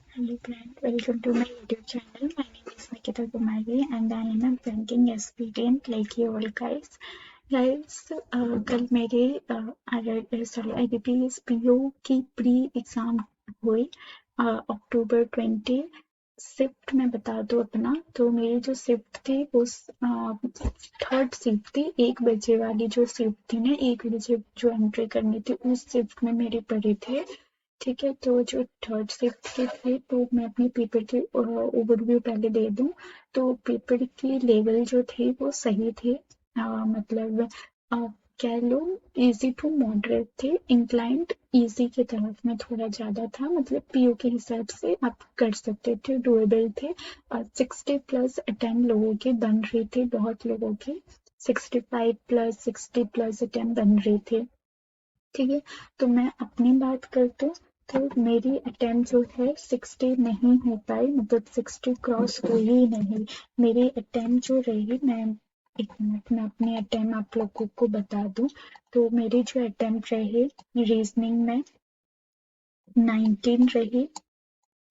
Hello friend, welcome to my YouTube channel. My name is Nikita Kumari and I am a banking aspirant like you all guys. कल मेरे IBPS PO की pre exam हुई अक्टूबर 20। Shift मैं बता दूं अपना, तो मेरी जो शिफ्ट थी वो थर्ड शिफ्ट थी। 1 बजे वाली जो शिफ्ट थी ना, 1 बजे जो एंट्री करनी थी उस शिफ्ट में मेरी पड़ी थी। ठीक है, तो जो थर्ड शिफ्ट की थी, तो मैं अपने पेपर की ओवरव्यू पहले दे दूं। तो पेपर की लेवल जो थी वो सही थी। मतलब कह लो इजी टू मॉडरेट थे। इंक्लाइंड इजी की तरफ में थोड़ा ज्यादा था, मतलब पीओ के हिसाब से आप कर सकते थे, डुएबल थे। 60+ अटेम्प्ट लोगों के बन रही थी, बहुत लोगों के 65+, 60+ अटेम्प्ट बन रही थी। ठीक है, तो मैं अपनी बात करती हूँ। तो मेरी अटेम्प्ट जो है 60 नहीं हो पाई, मतलब 60 क्रॉस हुई नहीं। मेरी अटेम्प्ट जो रही, मैं 1 मिनट में अपनी अटेम्प्ट आप लोगों को बता दूं। तो मेरी जो अटेम्प्ट रही रीजनिंग में 19 रही।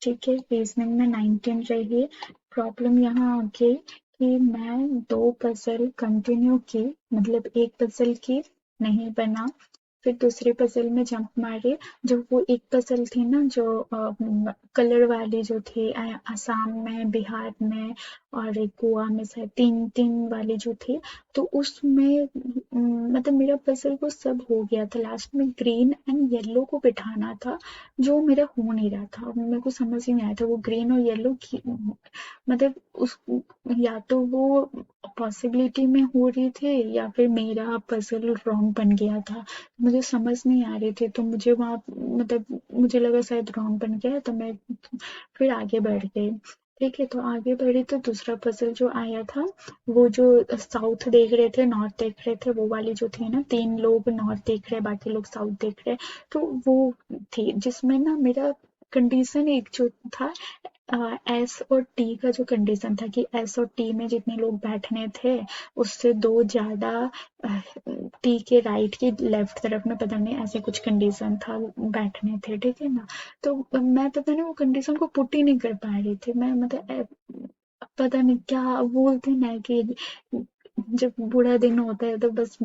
ठीक है, रीजनिंग में 19 रही। प्रॉब्लम यहाँ आ गई कि मैं 2 पजल कंटिन्यू की, मतलब एक पजल की नहीं बना, फिर दूसरी पजल में जंप मारी। जो वो एक पजल थी ना, जो कलर वाली जो थी, असम में, बिहार में और एक गोवा में, शायद तीन तीन वाली जो थी, तो उसमें मतलब मेरा पजल वो सब हो गया था। लास्ट में ग्रीन एंड येलो को बिठाना था, जो मेरा हो नहीं रहा था। मेरे को समझ ही नहीं आया था वो ग्रीन और येलो की, मतलब उस, या तो वो पॉसिबिलिटी में हो रही थी या फिर मेरा पजल रॉन्ग बन गया था। मुझे समझ नहीं आ रही थी, तो मुझे वहाँ मतलब मुझे लगा शायद रॉन्ग बन गया, तो मैं फिर आगे बढ़ गई। ठीक है, तो आगे बढ़ी तो दूसरा पजल जो आया था, वो जो साउथ देख रहे थे, नॉर्थ देख रहे थे, वो वाली जो थी ना, 3 लोग नॉर्थ देख रहे, बाकी लोग साउथ देख रहे, तो वो थी जिसमें ना मेरा कंडीशन एक जो था, एस और टी का जो कंडीशन था कि एस और टी में जितने लोग बैठने थे उससे 2 ज्यादा टी के राइट की लेफ्ट तरफ में, पता नहीं ऐसे कुछ कंडीशन था, बैठने थे। ठीक है ना, तो मैं पता नहीं वो कंडीशन को पुट ही नहीं कर पा रही थी। मैं मतलब पता नहीं क्या बोलते ना कि जब बुरा दिन होता है तो बस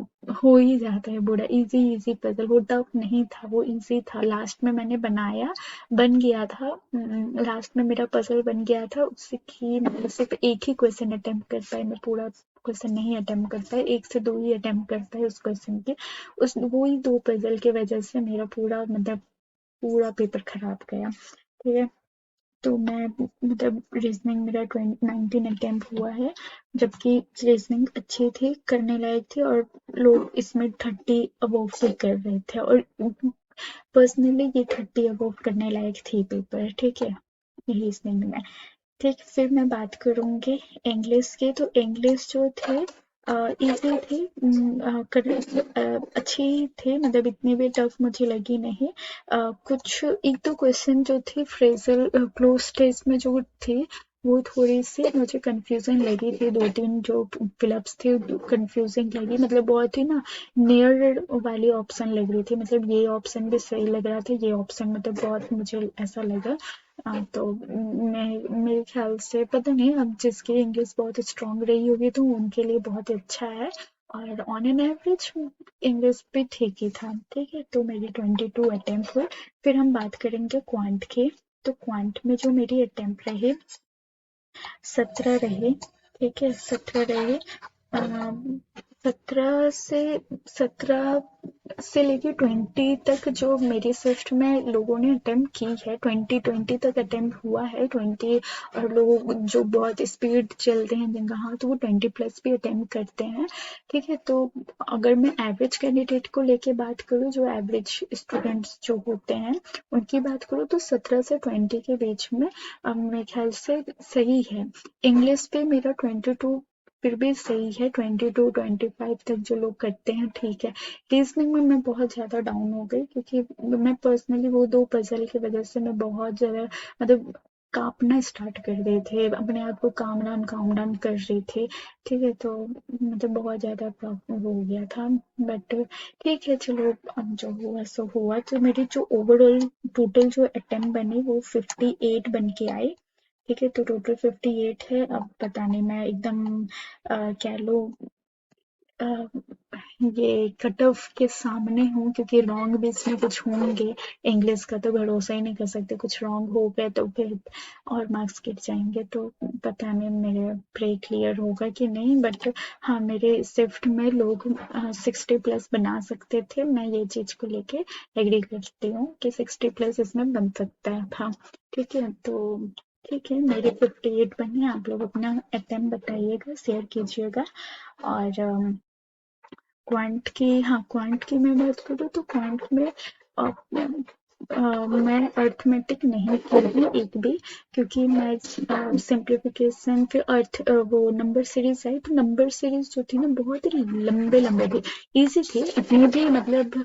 हो ही जाता है बुरा। इजी इजी पजल, वो टफ नहीं था, वो इजी था। लास्ट में मैंने बनाया, बन गया था। लास्ट में मेरा पजल बन गया था, उससे कि मैं सिर्फ एक ही क्वेश्चन अटेम्प्ट कर पाई, मैं पूरा क्वेश्चन नहीं अटेम्प्ट कर पाई, 1 से 2 ही अटेम्प्ट कर पाई उस क्वेश्चन के। उस वो ही 2 पजल की वजह से मेरा पूरा मतलब पूरा पेपर खराब गया। ठीक है, तो मैं मतलब रीजनिंग मेरा 19 अटेम्प्ट हुआ है, जबकि रीजनिंग अच्छी थी, करने लायक थी, और लोग इसमें 30 अबोव भी कर रहे थे, और पर्सनली ये 30 अबोव करने लायक थी पेपर। ठीक है, रीजनिंग में। ठीक, फिर मैं बात करूंगी इंग्लिश की। तो इंग्लिश जो थे इजी थी, अच्छी थी, मतलब इतनी भी टफ मुझे लगी नहीं। कुछ एक दो क्वेश्चन जो थे फ्रेजल क्लोज स्टेज में जो थी, वो थोड़ी सी मुझे कंफ्यूजन लगी थी। 2-3 जो फिलअप्स थे कंफ्यूजिंग लगी, मतलब बहुत ही ना नियर वाली ऑप्शन लग रही थी, मतलब ये ऑप्शन भी सही लग रहा था, ये ऑप्शन मतलब बहुत मुझे ऐसा लगा। तो मैं मेरे ख्याल से पता नहीं, अब जिसकी इंग्लिश बहुत स्ट्रांग रही होगी तो उनके लिए बहुत ही अच्छा है, और ऑन एन एवरेज इंग्लिश भी ठीक ही था। ठीक है, तो मेरी 22 अटेम्प्ट हुए। फिर हम बात करेंगे क्वांट की। तो क्वांट में जो मेरी अटेम्प्ट रही 17 रही। ठीक है, 17 रही। 17 से लेके 20 तक जो मेरी शिफ्ट में लोगों ने अटेम्प्ट की है, 20 तक अटेम्प्ट हुआ है 20। और लोग जो बहुत स्पीड चलते हैं जिनका, हाँ, तो वो 20+ भी अटेम्प्ट करते हैं। ठीक है, तो अगर मैं एवरेज कैंडिडेट को लेके बात करूँ, जो एवरेज स्टूडेंट्स जो होते हैं उनकी बात करूँ, तो 17 से 20 के बीच में मेरे ख्याल से सही है। इंग्लिश पे मेरा 22 फिर भी सही है, 22-25 तक जो लोग करते हैं ठीक है। रीजनिंग में मैं बहुत ज्यादा डाउन हो गई, क्योंकि मैं पर्सनली वो 2 पजल की वजह से मैं बहुत ज्यादा मतलब कांपना स्टार्ट कर रहे थे, अपने आप को काम डाउन कर रही थी। ठीक है, तो मतलब बहुत ज़्यादा प्रॉब्लम हो गया था। बट ठीक है, चलो अब जो हुआ सो हुआ। तो मेरी जो ओवरऑल टोटल जो अटेम्प्ट बने वो 58 बन के आए। ठीक है, तो टोटल 58 है। अब पता नहीं, मैं एकदम कह लो अ, ये कट ऑफ के सामने हूँ, क्योंकि रॉन्ग भी इसमें कुछ होंगे। इंग्लिश का तो भरोसा ही नहीं कर सकते, कुछ रॉन्ग हो गए तो फिर और मार्क्स गिर जाएंगे। तो पता नहीं मेरे प्रे क्लियर होगा कि नहीं। बट हाँ, मेरे शिफ्ट में लोग 60 प्लस बना सकते थे। मैं ये चीज को लेके एग्री करती हूँ कि 60 प्लस इसमें बन सकता है था। ठीक है, तो ठीक है, मेरे 58 बने। आप लोग अपना अटेम्प्ट बताइएगा, शेयर कीजिएगा। और क्वांट की मैं बात करूँ तो क्वांट में अ, मैं अर्थमेटिक नहीं की हूँ एक भी, क्योंकि मैं सिंप्लीफिकेशन फिर वो नंबर सीरीज आई, तो नंबर सीरीज जो थी ना बहुत ही लंबे लंबे थे। इजी थे, इतनी भी मतलब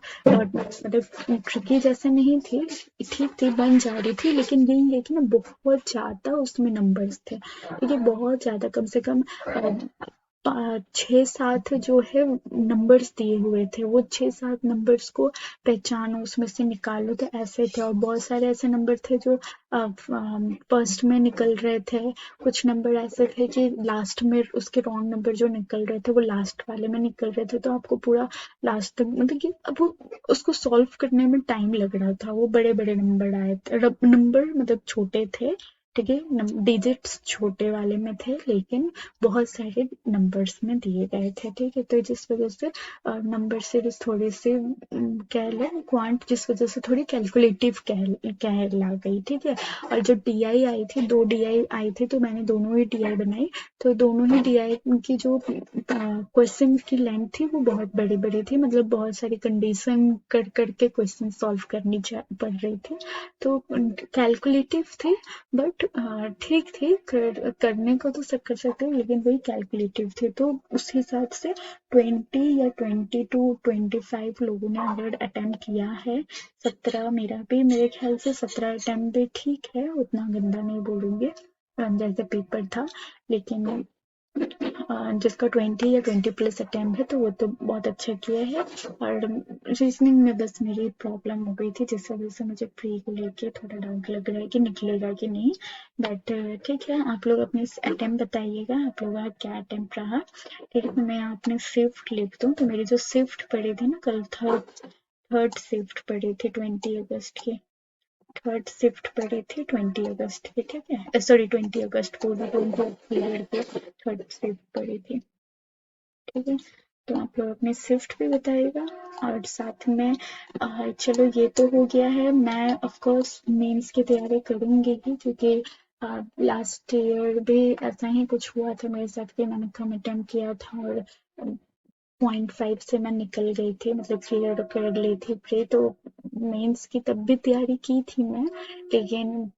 ट्रिकी जैसे नहीं थी, ठीक थी, बन जा रही थी। लेकिन यही है कि ना बहुत ज्यादा उसमें नंबर्स थे। ठीक है, बहुत ज्यादा, कम से कम 6-7 जो है नंबर्स दिए हुए थे। वो 6-7 नंबर्स को पहचानो, उसमें से निकालो, तो ऐसे थे। और बहुत सारे ऐसे नंबर थे जो फर्स्ट में निकल रहे थे। कुछ नंबर ऐसे थे कि लास्ट में उसके रॉन्ग नंबर जो निकल रहे थे वो लास्ट वाले में निकल रहे थे। तो आपको पूरा लास्ट तक मतलब कि अब वो उसको सॉल्व करने में टाइम लग रहा था। वो बड़े बड़े नंबर आए थे, नंबर मतलब छोटे थे। ठीक है, डिजिट्स छोटे वाले में थे, लेकिन बहुत सारे नंबर्स में दिए गए थे। ठीक है, तो जिस वजह से नंबर सीरीज थोड़ी सी कह लो क्वांट, जिस वजह से थोड़ी कैलकुलेटिव कह ला गई। ठीक है, और जो डीआई आई थी, 2 डीआई आई थी, तो मैंने दोनों ही डीआई बनाई। तो दोनों ही डीआई की जो क्वेश्चन की लेंथ थी वो बहुत बड़ी बड़ी थी, मतलब बहुत सारी कंडीशन कर करके क्वेश्चन सॉल्व करनी पड़ रही थी। तो कैलकुलेटिव थी, बट ठीक थी, करने को तो सब कर सकते हो, लेकिन वही कैलकुलेटिव थे। तो उस हिसाब से 20 या 22-25 लोगों ने अगर अटेम्प्ट किया है। 17 मेरा भी, मेरे ख्याल से 17 अटेम्प्ट भी ठीक है, उतना गंदा नहीं बोलूंगे जैसे पेपर था। लेकिन जिसका 20 या 20 प्लस अटेम्प्ट है तो वो तो बहुत अच्छा किया है। और रीजनिंग में बस मेरी प्रॉब्लम हो गई थी, जिस वजह से मुझे प्री को लेके थोड़ा डाउट लग रहा है कि निकलेगा कि नहीं। बट ठीक है, आप लोग अपने अटेम्प्ट बताइएगा, आप लोगों का क्या अटेम्प्ट रहा। ठीक है, तो मैं अपने शिफ्ट लिख दूँ। तो मेरी जो शिफ्ट पड़ी थी ना कल, थर्ड शिफ्ट पड़ी थी 20 अगस्त की। थर्ड शिफ्ट पड़ी थी 20 अगस्त की। ठीक है, सॉरी 20 अगस्त को भी 20 को थर्ड शिफ्ट पड़ी थी। ठीक है, तो आप लोग अपने शिफ्ट भी बताइएगा। और साथ में चलो ये तो हो गया है। मैं ऑफ कोर्स मेंस की तैयारी करूंगी ही, क्योंकि लास्ट ईयर भी ऐसा ही कुछ हुआ था मेरे साथ कि मैंने कम अटेम्प्ट किया था और 0.5 से मैं निकल गई थी, मतलब क्लियर कर ली थी प्री। तो मेंस की तब भी तैयारी की थी मैं, लेकिन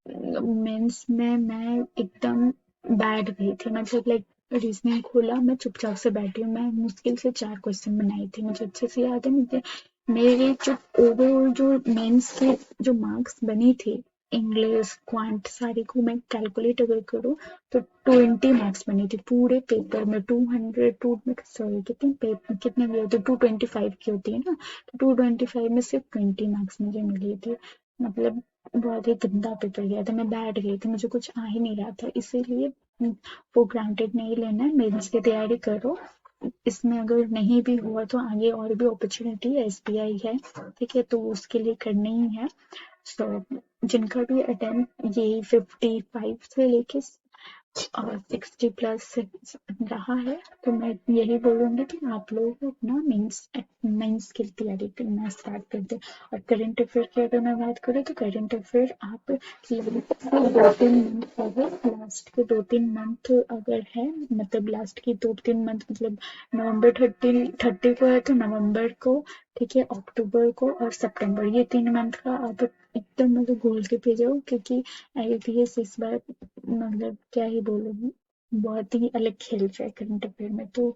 मेंस में मैं एकदम बैठ गई थी। मतलब लाइक रीजनिंग खोला, मैं चुपचाप से बैठी हूँ। मैं मुश्किल से 4 क्वेश्चन बनाई थी, मुझे अच्छे से याद है। मुझे मेरे जो ओवरऑल जो मेंस की जो मार्क्स बनी थी, इंग्लिश क्वांट सारी को मैं कैलकुलेट अगर करूँ तो 20 मार्क्स बनी थी पूरे पेपर में। 200 टू सॉरी कितने भी होते, 225 की होती है ना, तो 225 में सिर्फ 20 मार्क्स मुझे मिले थे। मतलब बहुत ही गंदा पेपर गया था, मैं बैठ गई थी, मुझे कुछ आ ही नहीं रहा था। इसीलिए वो ग्रांटेड नहीं लेना है, मेंस की तैयारी करो। इसमें अगर नहीं भी हुआ तो आगे और भी अपॉर्चुनिटी है, एसबीआई है। ठीक है, तो उसके लिए करना ही है। सो जिनका भी अटेम्प्ट ये 55 से लेके और 60 प्लस रहा है, तो मैं यही बोलूंगी कि आप लोग अपना मेंस की तैयारी करना स्टार्ट कर दें। और करंट अफेयर की अगर मैं बात करूँ तो करंट अफेयर आप 2-3 मंथ अगर लास्ट के 2-3 मंथ अगर है, मतलब लास्ट की 2-3 मंथ, मतलब नवंबर 30 को है तो नवंबर को, ठीक है, अक्टूबर को और सितंबर, ये 3 मंथ का आप एकदम मतलब घोल के पी जाओ। क्योंकि आईबीएस इस बार मतलब क्या ही बोलूँ, बहुत ही अलग खेल रहा है करंट अफेयर में। तो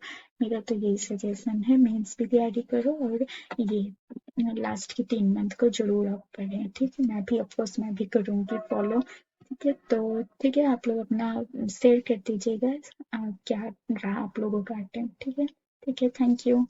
मेरा तो यही सजेशन है, मेंस भी तैयारी करो और ये लास्ट के 3 मंथ को जरूर आप पढ़ें। ठीक है, मैं भी ऑफकोर्स मैं भी करूंगी फॉलो। ठीक है, तो ठीक है, आप लोग अपना शेयर कर दीजिएगा क्या रहा आप लोगों का अटेम्प्ट। ठीक है, ठीक है, थैंक यू।